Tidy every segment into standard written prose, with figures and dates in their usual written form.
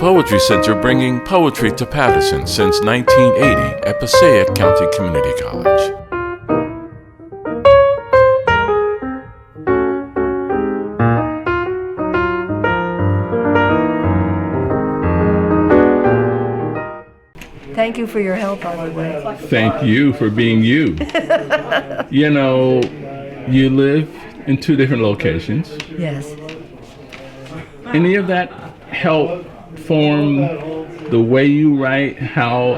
Poetry Center, bringing poetry to Paterson since 1980 at Passaic County Community College. Thank you for your help, by the way. Thank you for being you. You know, you live in two different locations. Yes. Any of that help form the way you write, how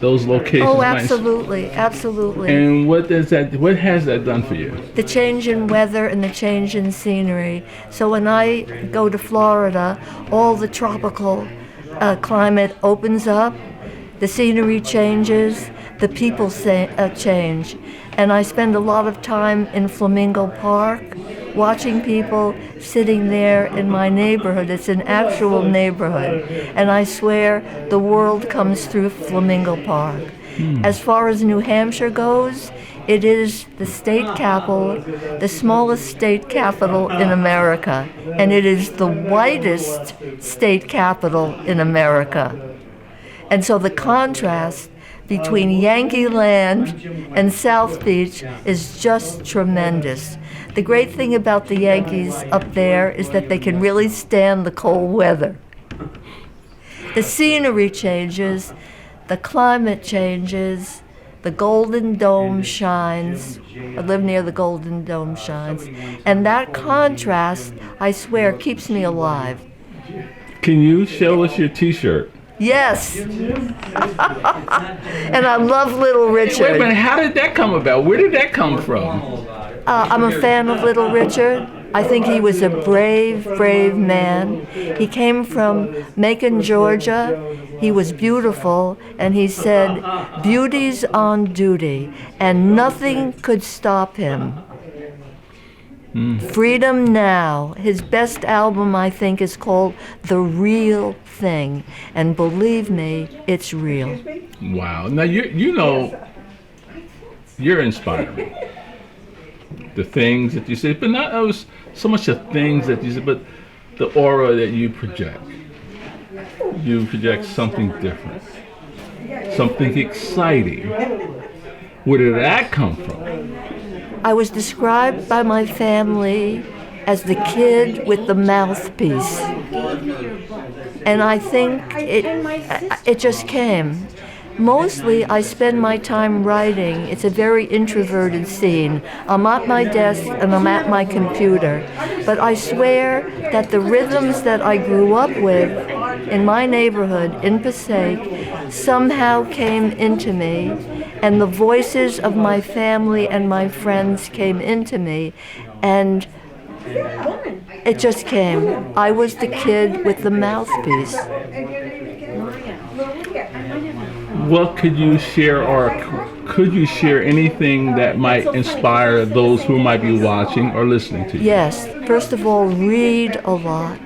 those locations Oh, might... absolutely, absolutely. And what has that done for you? The change in weather and the change in scenery. So when I go to Florida, all the tropical climate opens up, the scenery changes, the people change. And I spend a lot of time in Flamingo Park, watching people sitting there in my neighborhood. It's an actual neighborhood. And I swear the world comes through Flamingo Park. As far as New Hampshire goes, it is the state capital, the smallest state capital in America. And it is the whitest state capital in America. And so the contrast between Yankee Land and South Beach is just tremendous. The great thing about the Yankees up there is that they can really stand the cold weather. The scenery changes, the climate changes, the Golden Dome shines. I live near the Golden Dome shines. And that contrast, I swear, keeps me alive. Can you show us your t-shirt? Yes. And I love Little Richard. Wait a minute, how did that come about? Where did that come from? I'm a fan of Little Richard. I think he was a brave, brave man. He came from Macon, Georgia. He was beautiful, and he said, "Beauty's on duty," and nothing could stop him. Freedom Now. His best album, I think, is called The Real Thing. And believe me, it's real. Wow. Now, you know, you're inspiring. The things that you say, but not so much the things that you say, but the aura that you project. You project something different, something exciting. Where did that come from? I was described by my family as the kid with the mouthpiece. And I think it just came. Mostly I spend my time writing. It's a very introverted scene. I'm at my desk and I'm at my computer. But I swear that the rhythms that I grew up with in my neighborhood in Passaic somehow came into me, and the voices of my family and my friends came into me, and it just came. I was the kid with the mouthpiece. What could you share, or could you share anything that might inspire those who might be watching or listening to you? Yes. First of all, read a lot.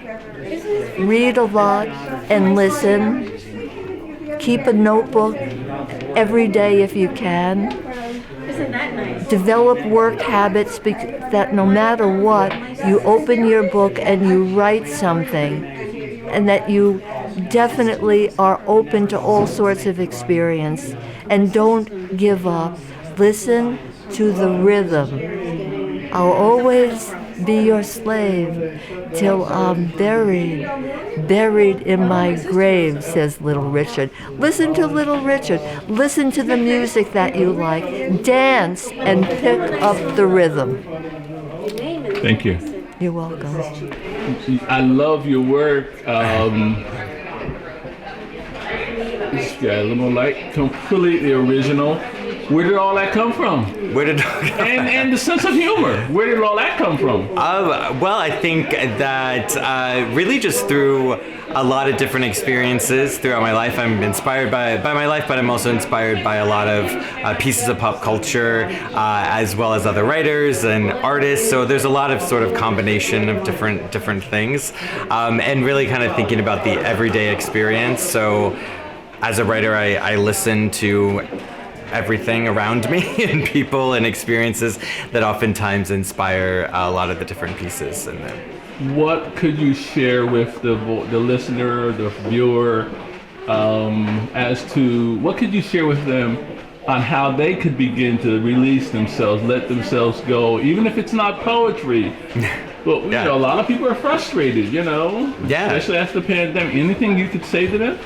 Read a lot and listen. Keep a notebook every day if you can. Develop work habits that no matter what, you open your book and you write something, and that you definitely are open to all sorts of experience, and don't give up. Listen to the rhythm. I'll always be your slave till I'm buried in my grave, says Little Richard. Listen to Little Richard. Listen to the music that you like. Dance and pick up the rhythm. Thank you. You're welcome. I love your work. This guy, a little more light, completely original. Where did all that come from? And the sense of humor. Where did all that come from? Well, I think that really just through a lot of different experiences throughout my life. I'm inspired by my life, but I'm also inspired by a lot of pieces of pop culture, as well as other writers and artists. So there's a lot of sort of combination of different things, and really kind of thinking about the everyday experience. So as a writer, I listen to everything around me and people and experiences that oftentimes inspire a lot of the different pieces. And what could you share with the listener, the viewer, as to what could you share with them on how they could begin to release themselves, let themselves go, even if it's not poetry? But you know, a lot of people are frustrated, you know, especially after the pandemic. Anything you could say to them?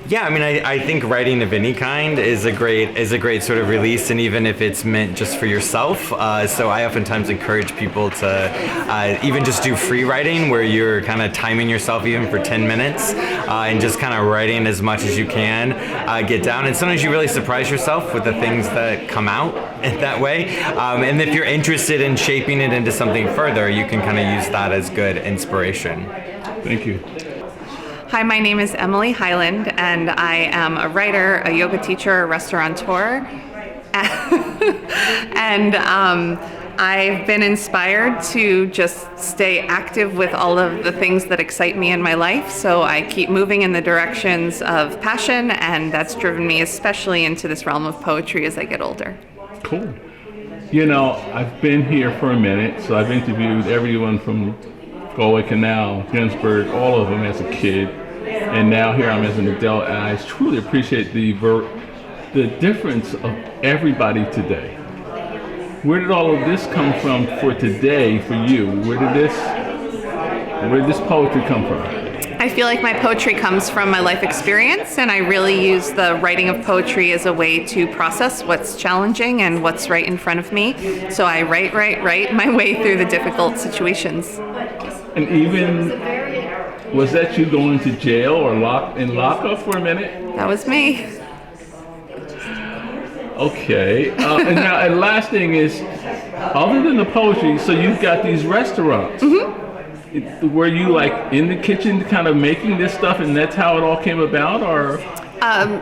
Yeah, I mean, I think writing of any kind is a great sort of release, and even if it's meant just for yourself. So I oftentimes encourage people to even just do free writing, where you're kind of timing yourself even for 10 minutes and just kind of writing as much as you can, get down. And sometimes you really surprise yourself with the things that come out in that way. And if you're interested in shaping it into something further, you can kind of use that as good inspiration. Thank you. Hi, my name is Emily Highland, and I am a writer, a yoga teacher, a restaurateur, and I've been inspired to just stay active with all of the things that excite me in my life, so I keep moving in the directions of passion, and that's driven me especially into this realm of poetry as I get older. Cool. You know, I've been here for a minute, so I've interviewed everyone from Galway Canal, Ginsburg, all of them as a kid, and now here I'm as an adult, and I truly appreciate the difference of everybody today. Where did all of this come from for today for you? Where did this poetry come from? I feel like my poetry comes from my life experience, and I really use the writing of poetry as a way to process what's challenging and what's right in front of me. So I write my way through the difficult situations. And even, was that you going to jail or lockup for a minute? That was me. Okay. And now, and last thing is, other than the poetry, so you've got these restaurants. Mm-hmm. Were you like in the kitchen kind of making this stuff, and that's how it all came about, or?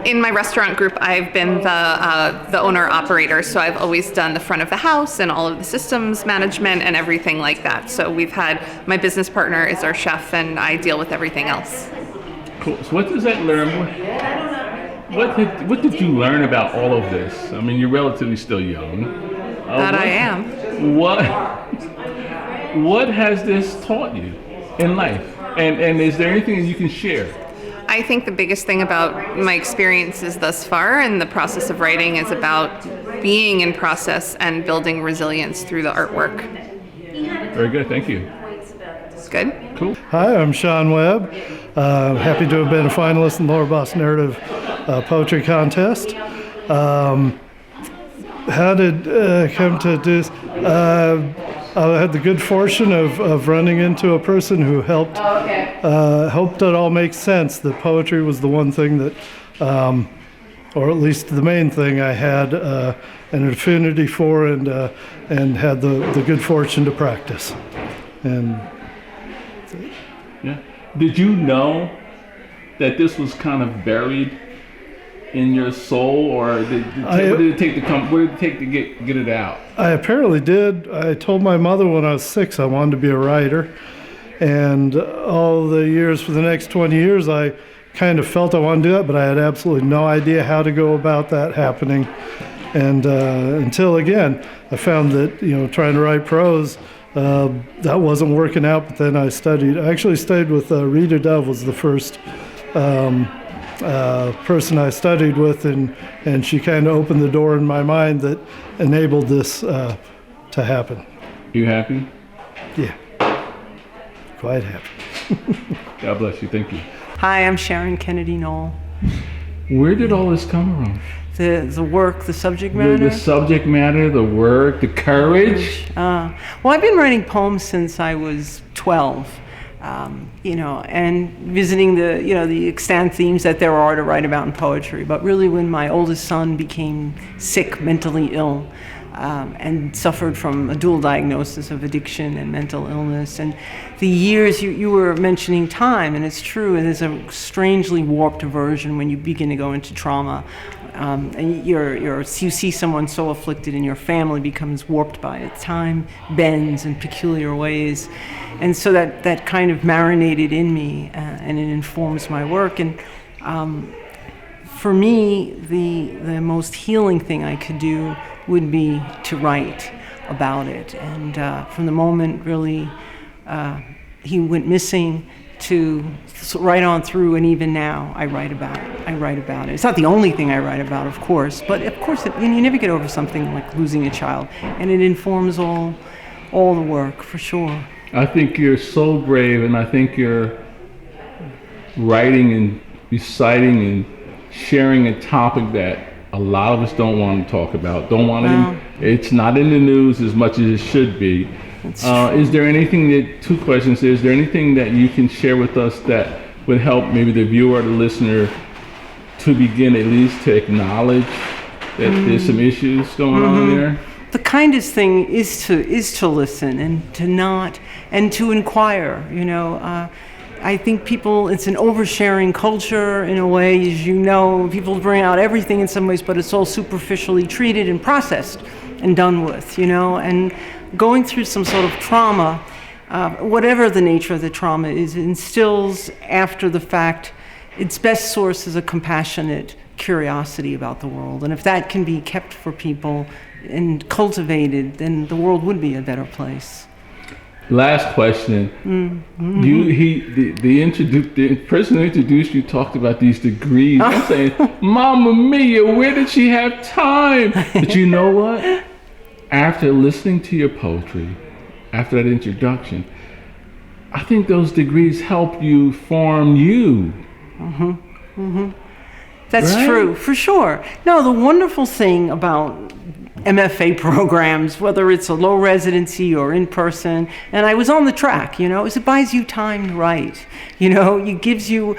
In my restaurant group, I've been the owner-operator, so I've always done the front of the house and all of the systems management and everything like that. So we've had, my business partner is our chef, and I deal with everything else. Cool. So what does that learn? What did you learn about all of this? I mean, you're relatively still young. I am. What has this taught you in life? And is there anything that you can share? I think the biggest thing about my experiences thus far and the process of writing is about being in process and building resilience through the artwork. Very good, thank you. Good. Cool. Hi, I'm Sean Webb. Happy to have been a finalist in the Lower Boston Narrative Poetry Contest. How did come to this? I had the good fortune of running into a person who helped it all make sense. That poetry was the one thing that, or at least the main thing I had an affinity for and had the good fortune to practice. And yeah, did you know that this was kind of buried in your soul, or what did it take to come? What did it take to get it out? I apparently did. I told my mother when I was 6 I wanted to be a writer, and all the years for the next 20 years I kind of felt I wanted to do that, but I had absolutely no idea how to go about that happening. And until again, I found that trying to write prose, that wasn't working out. But then I actually studied with Rita Dove was the first person I studied with, and she kind of opened the door in my mind that enabled this to happen. You happy? Yeah, quite happy. God bless you. Thank you. Hi, I'm Sharon Kennedy Knoll. Where did all this come from? The work, the subject matter? The subject matter, the work, the courage? Well, I've been writing poems since I was 12. And visiting the extant themes that there are to write about in poetry. But really, when my oldest son became sick, mentally ill, and suffered from a dual diagnosis of addiction and mental illness, and the years you were mentioning time, and it's true, it is a strangely warped version when you begin to go into trauma. And you see someone so afflicted, and your family becomes warped by it. Time bends in peculiar ways, and so that kind of marinated in me, and it informs my work. And for me, the most healing thing I could do would be to write about it. And from the moment, really, he went missing to right on through, and even now I write about it. It's not the only thing I write about, of course, but of course you never get over something like losing a child, and it informs all the work, for sure. I think you're so brave, and I think you're writing and reciting and sharing a topic that a lot of us don't want to talk about. It's not in the news as much as it should be. Is there anything two questions, is there anything that you can share with us that would help maybe the viewer or the listener to begin at least to acknowledge that there's some issues going on there? The kindest thing is to listen and to inquire. I think it's an oversharing culture in a way, as you know. People bring out everything in some ways, but it's all superficially treated and processed and done with, and going through some sort of trauma, whatever the nature of the trauma is, instills after the fact its best source is a compassionate curiosity about the world. And if that can be kept for people and cultivated, then the world would be a better place. Last question. The person who introduced you talked about these degrees. I'm saying, Mamma Mia, where did she have time? But you know what? After listening to your poetry, after that introduction, I think those degrees help you form you. That's right? True, for sure. No, the wonderful thing about MFA programs, whether it's a low residency or in person, and I was on the track, is it buys you time to write. It gives you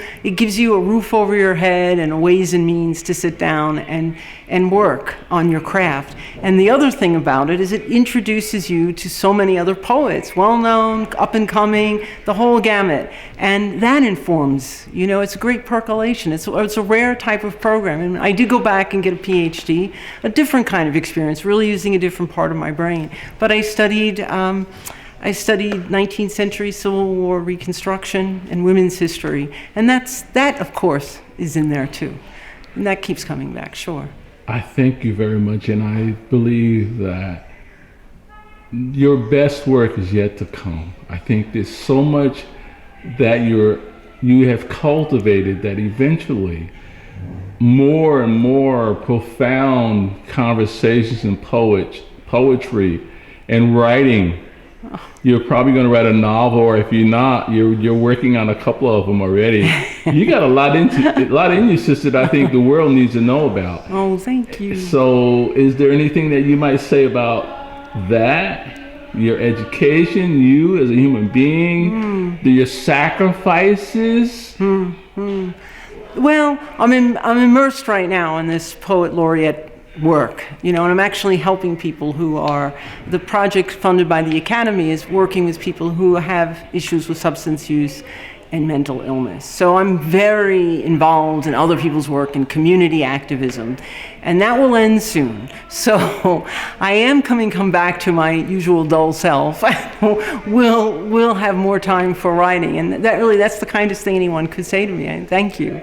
a roof over your head and a ways and means to sit down and work on your craft. And the other thing about it is it introduces you to so many other poets, well-known, up-and-coming, the whole gamut. And that informs, it's a great percolation. It's a rare type of program. And I did go back and get a PhD, a different kind of experience, really using a different part of my brain. But I studied 19th century Civil War Reconstruction and women's history. And that, of course, is in there too. And that keeps coming back, sure. I thank you very much, and I believe that your best work is yet to come. I think there's so much that you have cultivated that eventually more and more profound conversations and poetry and writing. You're probably going to write a novel, or if you're not, you're working on a couple of them already. You got a lot in you, sister, that I think the world needs to know about. Oh, thank you. So, is there anything that you might say about that? Your education, you as a human being, your sacrifices? Well, I'm immersed right now in this poet laureate work, and I'm actually helping people the project funded by the Academy is working with people who have issues with substance use and mental illness. So I'm very involved in other people's work in community activism, and that will end soon. So I am come back to my usual dull self. We'll have more time for writing, and that's the kindest thing anyone could say to me. Thank you.